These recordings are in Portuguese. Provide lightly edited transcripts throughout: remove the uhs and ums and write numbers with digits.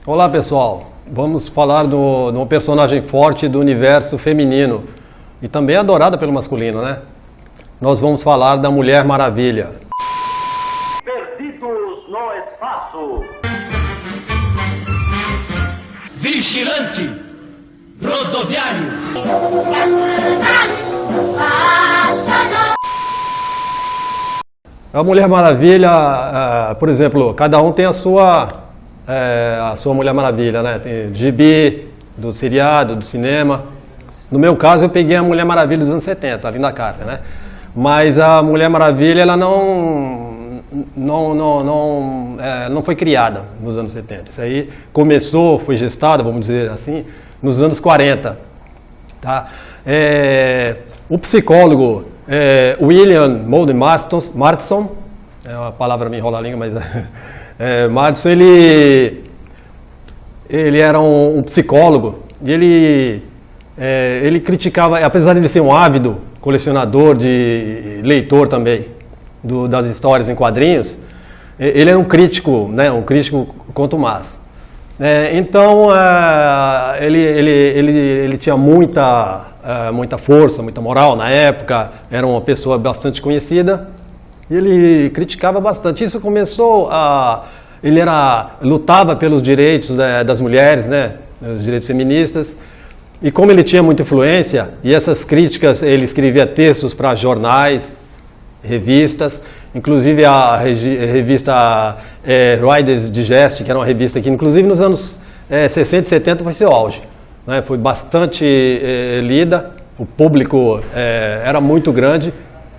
Olá pessoal, vamos falar de um personagem forte do universo feminino e também adorada pelo masculino, né? Nós vamos falar da Mulher Maravilha. Perdidos no espaço. Vigilante rodoviário. A Mulher Maravilha, por exemplo, cada um tem a sua Mulher Maravilha, né? Tem gibi, do seriado, do cinema. No meu caso, eu peguei a Mulher Maravilha dos anos 70, ali na carta, né? Mas a Mulher Maravilha, ela não foi criada nos anos 70. Isso aí começou, foi gestada, vamos dizer assim, nos anos 40. Tá? O psicólogo William Moulton Marston, é uma palavra me enrola a língua, mas Marston, ele era um psicólogo e ele criticava, apesar de ele ser um ávido colecionador, de leitor também das histórias em quadrinhos, ele era um crítico, né, um crítico contumaz. Então ele tinha muita força, muita moral na época, era uma pessoa bastante conhecida e ele criticava bastante. Isso começou ele lutava pelos direitos das mulheres, né, os direitos feministas. E como ele tinha muita influência, e essas críticas, ele escrevia textos para jornais, revistas, inclusive a revista Reader's Digest, que era uma revista que, inclusive, nos anos 60 e 70 foi seu auge, né? Foi bastante lida, o público era muito grande,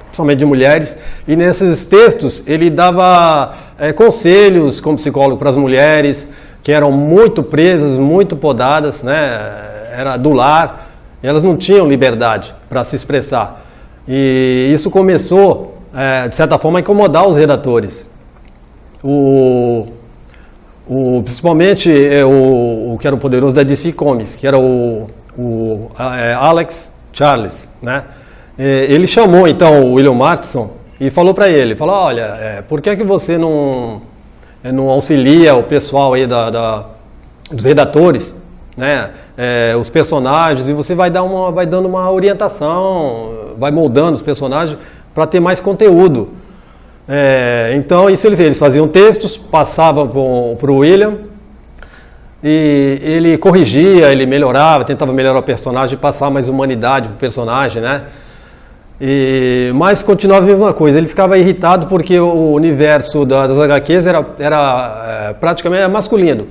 principalmente de mulheres, e nesses textos ele dava conselhos como psicólogo para as mulheres, que eram muito presas, muito podadas, né? Era do lar, e elas não tinham liberdade para se expressar. E isso começou, de certa forma, a incomodar os redatores. Principalmente o que era o poderoso da DC Comics, que era o Alex Charles, né? Ele chamou, então, o William Marston e falou para ele, olha, por que você não auxilia o pessoal aí dos redatores, né? Os personagens, e você vai dando uma orientação, vai moldando os personagens para ter mais conteúdo. Então isso ele fez, eles faziam textos, passavam para o William e ele corrigia, ele melhorava, tentava melhorar o personagem, passar mais humanidade para o personagem, né? Mas continuava a mesma coisa, ele ficava irritado porque o universo das HQs era praticamente masculino.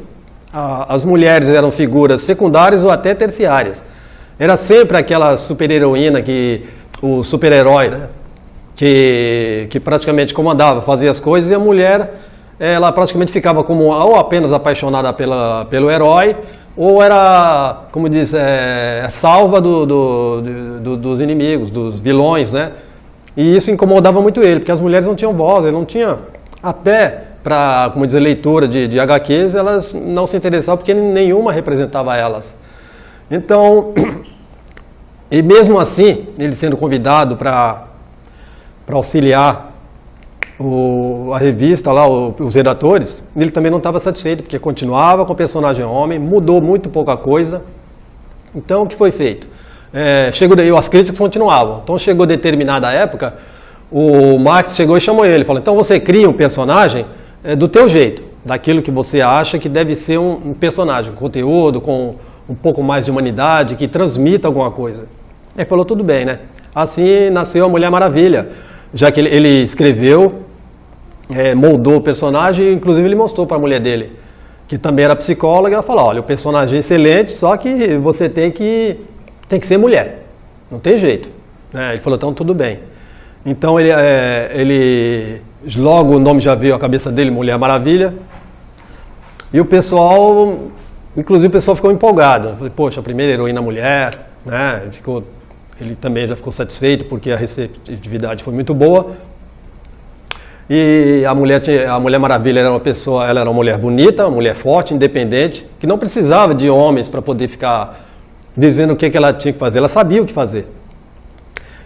As mulheres eram figuras secundárias ou até terciárias. Era sempre aquela super-heroína, o super-herói, né? que praticamente comandava, fazia as coisas, e a mulher, ela praticamente ficava como ou apenas apaixonada pelo herói, ou era, como diz, salva dos inimigos, dos vilões, né? E isso incomodava muito ele, porque as mulheres não tinham voz, ele não tinha, até para, como dizer, leitura de HQs, elas não se interessavam porque nenhuma representava elas. Então, e mesmo assim, ele sendo convidado para auxiliar a revista, lá, os redatores, ele também não estava satisfeito, porque continuava com o personagem homem, mudou muito pouca coisa. Então, o que foi feito? As críticas continuavam. Então, chegou determinada época, o Marx chegou e chamou ele, falou, então você cria um personagem do teu jeito, daquilo que você acha que deve ser um personagem, um conteúdo com um pouco mais de humanidade, que transmita alguma coisa. Ele falou, tudo bem, né? Assim nasceu a Mulher Maravilha, já que ele escreveu, moldou o personagem, inclusive ele mostrou para a mulher dele, que também era psicóloga, e ela falou, olha, o personagem é excelente, só que você tem que ser mulher, não tem jeito. Ele falou, então tudo bem. Então ele logo o nome já veio à cabeça dele, Mulher Maravilha, e o pessoal, inclusive o pessoal ficou empolgado. Falei, poxa, a primeira heroína mulher, né? Ele também já ficou satisfeito porque a receptividade foi muito boa. E a Mulher Maravilha era ela era uma mulher bonita, uma mulher forte, independente, que não precisava de homens para poder ficar dizendo o que ela tinha que fazer, ela sabia o que fazer.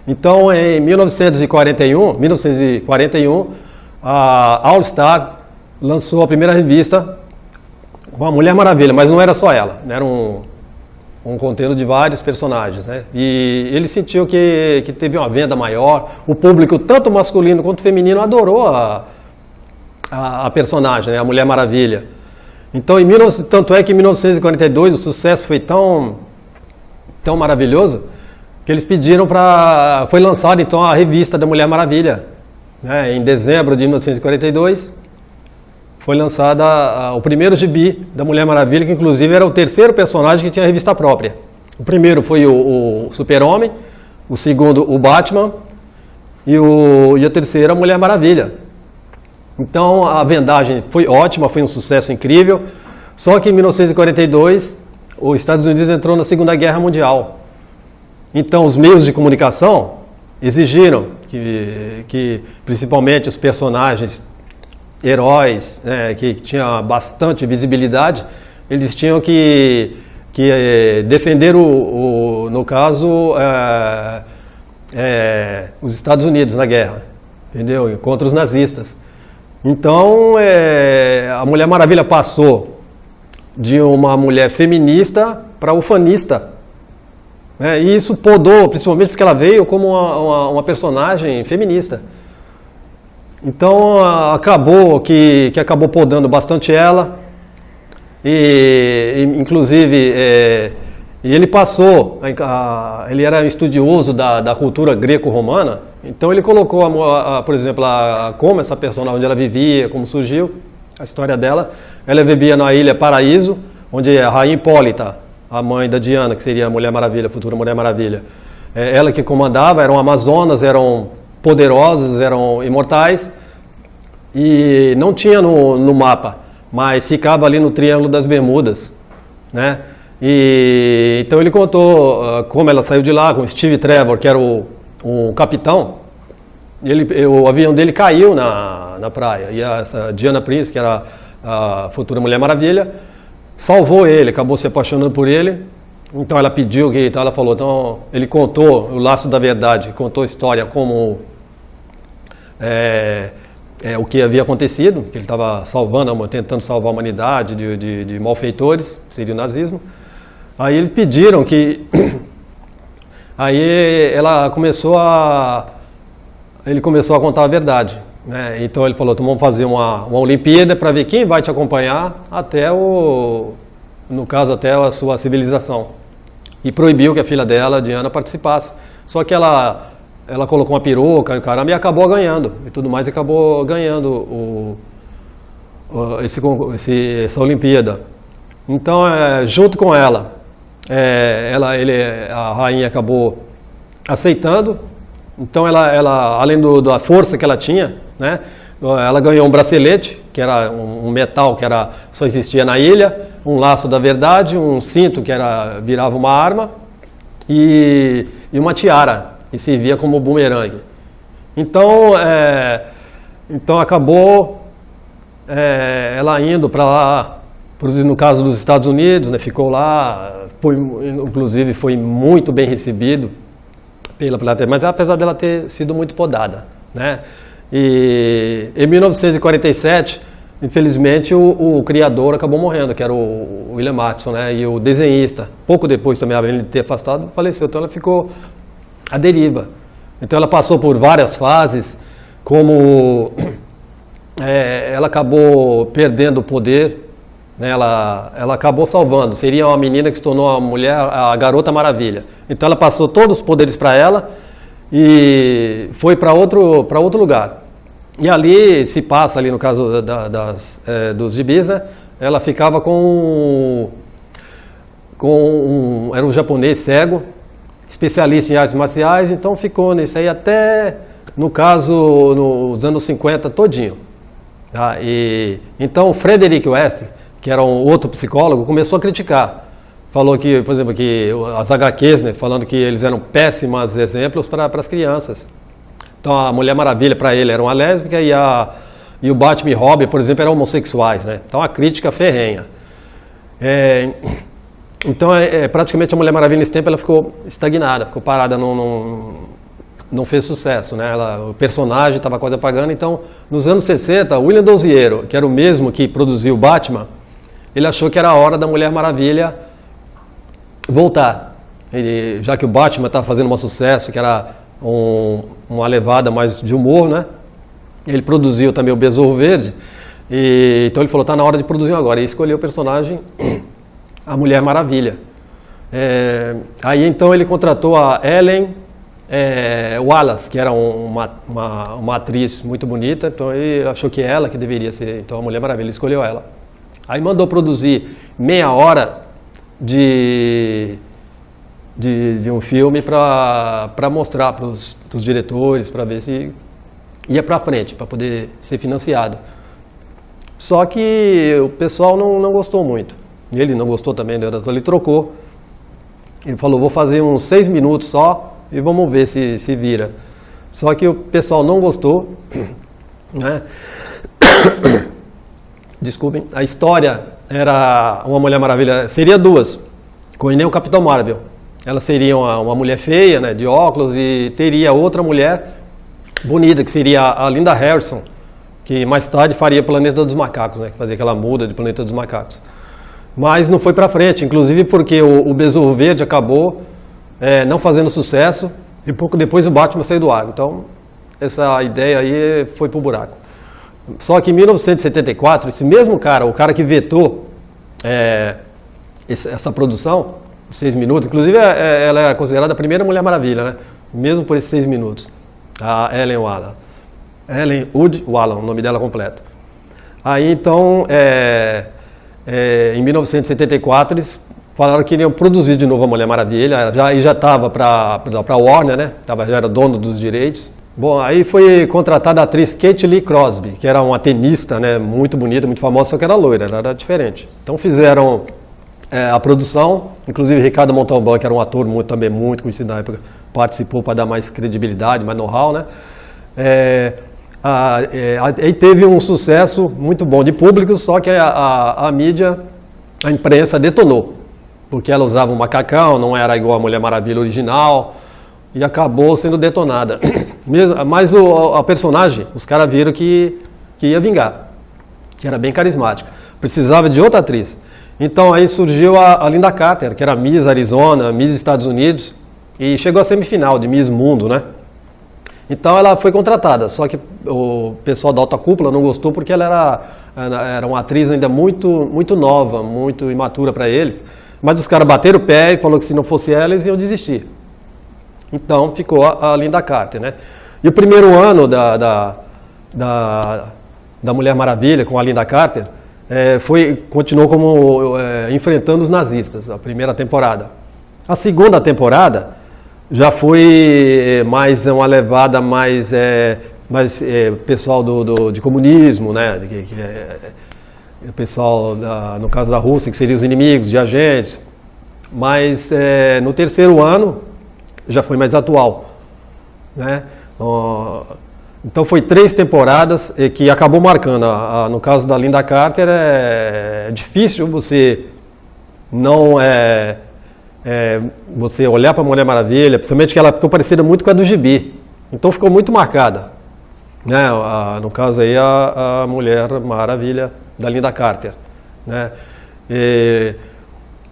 Então, em 1941, a All Star lançou a primeira revista uma Mulher Maravilha, mas não era só ela, era um conteúdo de vários personagens, né? E ele sentiu que teve uma venda maior, o público, tanto masculino quanto feminino, adorou a personagem, né? A Mulher Maravilha. Então, tanto é que em 1942 o sucesso foi tão maravilhoso que eles pediram foi lançada então a revista da Mulher Maravilha, né? Em dezembro de 1942 foi lançada o primeiro gibi da Mulher Maravilha, que inclusive era o terceiro personagem que tinha revista própria. O primeiro foi o Super-Homem, o segundo o Batman e a terceira a Mulher Maravilha. Então a vendagem foi ótima, foi um sucesso incrível, só que em 1942 os Estados Unidos entrou na Segunda Guerra Mundial. Então os meios de comunicação exigiram que principalmente os personagens heróis, né, que tinham bastante visibilidade, eles tinham que defender no caso os Estados Unidos na guerra, entendeu? Contra os nazistas. Então a Mulher Maravilha passou de uma mulher feminista para ufanista, né? E isso podou, principalmente porque ela veio como uma personagem feminista. Então acabou que acabou podando bastante ela, e inclusive ele passou, ele era estudioso da cultura greco-romana, então ele colocou, por exemplo, como essa personagem, onde ela vivia, como surgiu, a história dela. Ela vivia na Ilha Paraíso, onde a Rainha Hipólita, a mãe da Diana, que seria a Mulher Maravilha, a futura Mulher Maravilha, ela que comandava, eram amazonas, eram poderosos, eram imortais, e não tinha no mapa, mas ficava ali no Triângulo das Bermudas, né? E então ele contou como ela saiu de lá com Steve Trevor, que era o capitão. O avião dele caiu na praia, e a Diana Prince, que era a futura Mulher Maravilha, salvou ele, acabou se apaixonando por ele. Então ela pediu então ela falou, então ele contou o laço da verdade, contou a história como o que havia acontecido, que ele estava tentando salvar a humanidade de malfeitores, seria o nazismo. Aí eles pediram aí ele começou a contar a verdade, né? Então ele falou, então vamos fazer uma Olimpíada para ver quem vai te acompanhar até até a sua civilização. E proibiu que a filha dela, Diana, participasse. Só que ela colocou uma peruca e o caramba, e acabou ganhando, e tudo mais, e acabou ganhando essa Olimpíada. Então, junto com ela, a rainha acabou aceitando. Então ela além da força que ela tinha, né, ela ganhou um bracelete, que era um metal que só existia na ilha, um laço da verdade, um cinto que virava uma arma, e uma tiara, que servia como bumerangue. Então acabou ela indo para lá, no caso dos Estados Unidos, né, ficou lá, inclusive foi muito bem recebido pela plateia, mas apesar dela ter sido muito podada, né? E em 1947, infelizmente, o criador acabou morrendo, que era o William Martinson, né? E o desenhista, pouco depois também, além de ter afastado, faleceu. Então ela ficou à deriva. Então ela passou por várias fases, como ela acabou perdendo o poder, né? Ela acabou salvando. Seria uma menina que se tornou a Garota Maravilha. Então ela passou todos os poderes para ela e foi para outro lugar. E ali se passa, ali no caso dos gibis, né? Ela ficava era um japonês cego, especialista em artes marciais, então ficou nisso aí até, no caso, nos anos 50 todinho. Tá? Então o Frederick West, que era um outro psicólogo, começou a criticar. Falou que, por exemplo, que as HQs, né, falando que eles eram péssimos exemplos para as crianças. Então a Mulher Maravilha para ele era uma lésbica e o Batman e Robin, por exemplo, eram homossexuais, né? Então a crítica ferrenha. Então praticamente a Mulher Maravilha nesse tempo ela ficou estagnada, ficou parada, não fez sucesso, né? O personagem estava quase apagando. Então nos anos 60, William Doziero, que era o mesmo que produziu o Batman, ele achou que era a hora da Mulher Maravilha voltar. Já que o Batman estava fazendo um sucesso, que era uma levada mais de humor, né? Ele produziu também o Besouro Verde, então ele falou, tá na hora de produzir agora, e escolheu o personagem, a Mulher Maravilha. Aí então ele contratou a Ellen Wallace, que era uma atriz muito bonita, então ele achou que ela que deveria ser então a Mulher Maravilha, ele escolheu ela. Aí mandou produzir meia hora de um filme para mostrar para os diretores, para ver se ia para frente, para poder ser financiado. Só que o pessoal não gostou muito. Ele não gostou também, ele trocou. Ele falou, vou fazer uns 6 minutos só e vamos ver se vira. Só que o pessoal não gostou, né? Desculpem, a história era uma Mulher Maravilha, seria duas, com nem o Capitão Marvel. Ela seria uma mulher feia, né, de óculos, e teria outra mulher bonita, que seria a Linda Harrison, que mais tarde faria Planeta dos Macacos, né, que fazia aquela muda de Planeta dos Macacos. Mas não foi para frente, inclusive porque o Besouro Verde acabou não fazendo sucesso, e pouco depois o Batman saiu do ar. Então, essa ideia aí foi pro buraco. Só que em 1974, esse mesmo cara, o cara que vetou essa produção, 6 minutos, inclusive ela é considerada a primeira Mulher Maravilha, né? Mesmo por esses 6 minutos, a Ellen Wallace. Ellen Wood Wallen, o nome dela completo. Aí então, em 1974, eles falaram que iriam produzir de novo a Mulher Maravilha, já estava para a Warner, né? Já era dono dos direitos. Bom, aí foi contratada a atriz Kate Lee Crosby, que era uma tenista, né, muito bonita, muito famosa, só que era loira, ela era diferente. Então fizeram a produção, inclusive Ricardo Montalbán, que era um ator também muito conhecido na época, participou para dar mais credibilidade, mais know-how, né? Aí teve um sucesso muito bom de público, só que a mídia, a imprensa detonou, porque ela usava um macacão, não era igual a Mulher Maravilha original, e acabou sendo detonada. Mas a personagem, os caras viram que ia vingar, que era bem carismática. Precisava de outra atriz. Então aí surgiu a Linda Carter, que era Miss Arizona, Miss Estados Unidos, e chegou à semifinal de Miss Mundo, né? Então ela foi contratada, só que o pessoal da alta cúpula não gostou porque ela era uma atriz ainda muito nova, muito imatura para eles. Mas os caras bateram o pé e falaram que se não fosse ela, eles iam desistir. Então ficou a Linda Carter, né? E o primeiro ano da Mulher Maravilha com a Linda Carter continuou como enfrentando os nazistas, a primeira temporada. A segunda temporada já foi mais uma levada mais pessoal de comunismo, né? O pessoal, no caso da Rússia, que seriam os inimigos, de agentes. Mas no terceiro ano já foi mais atual, né? Então foi 3 temporadas que acabou marcando. No caso da Linda Carter, é difícil você não você olhar para a Mulher Maravilha, principalmente que ela ficou parecida muito com a do Gibi. Então ficou muito marcada, né? No caso aí a Mulher Maravilha da Linda Carter, né?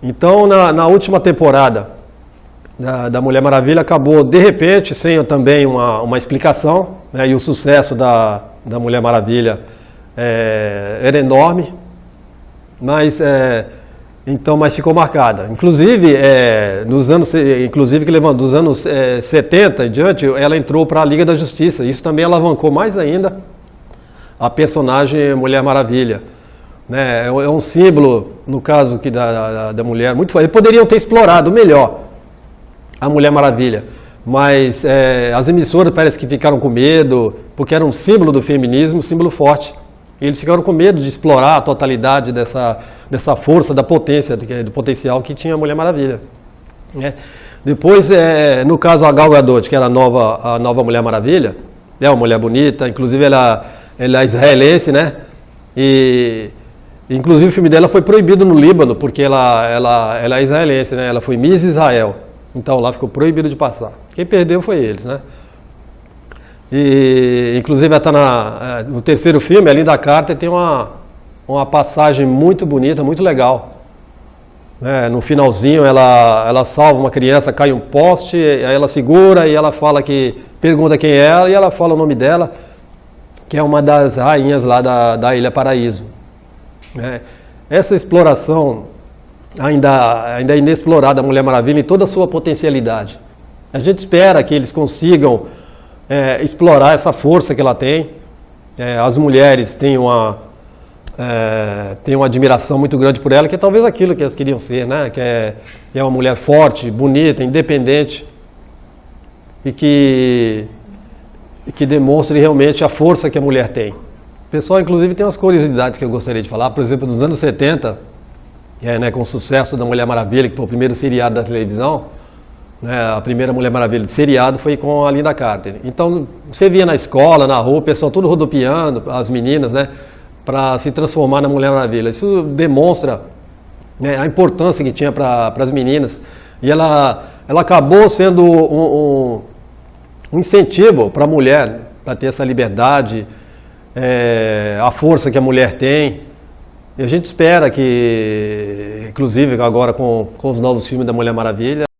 Então na última temporada da Mulher Maravilha acabou de repente, sem também uma explicação, né? E o sucesso da Mulher Maravilha era enorme, mas ficou marcada. Inclusive, dos anos 70 em diante, ela entrou para a Liga da Justiça. Isso também alavancou mais ainda a personagem Mulher Maravilha, né? É um símbolo, no caso da mulher, muito forte. Eles poderiam ter explorado melhor a Mulher Maravilha, mas as emissoras parece que ficaram com medo, porque era um símbolo do feminismo, um símbolo forte. E eles ficaram com medo de explorar a totalidade dessa força, da potência, do potencial que tinha a Mulher Maravilha, né? Depois, no caso, a Gal Gadot, que era a nova Mulher Maravilha, é uma mulher bonita, inclusive ela é israelense, né? E inclusive o filme dela foi proibido no Líbano, porque ela é israelense, né? Ela foi Miss Israel. Então lá ficou proibido de passar. Quem perdeu foi eles, né? E inclusive ela está no terceiro filme, a Linda Carter tem uma passagem muito bonita, muito legal. No finalzinho ela salva uma criança, cai um poste, aí ela segura e ela fala pergunta quem é ela e ela fala o nome dela, que é uma das rainhas lá da Ilha Paraíso. Essa exploração ainda é inexplorada, a Mulher Maravilha, em toda a sua potencialidade. A gente espera que eles consigam explorar essa força que ela tem. As mulheres têm uma admiração muito grande por ela, que é talvez aquilo que elas queriam ser, né? Que é uma mulher forte, bonita, independente e que demonstre realmente a força que a mulher tem. O pessoal, inclusive, tem umas curiosidades que eu gostaria de falar. Por exemplo, nos anos 70, com o sucesso da Mulher Maravilha, que foi o primeiro seriado da televisão, a primeira Mulher Maravilha de seriado foi com a Linda Carter. Então, você via na escola, na rua, o pessoal tudo rodopiando, as meninas, para se transformar na Mulher Maravilha. Isso demonstra a importância que tinha para as meninas. E ela acabou sendo um incentivo para a mulher, para ter essa liberdade, a força que a mulher tem. E a gente espera que, inclusive agora com os novos filmes da Mulher Maravilha,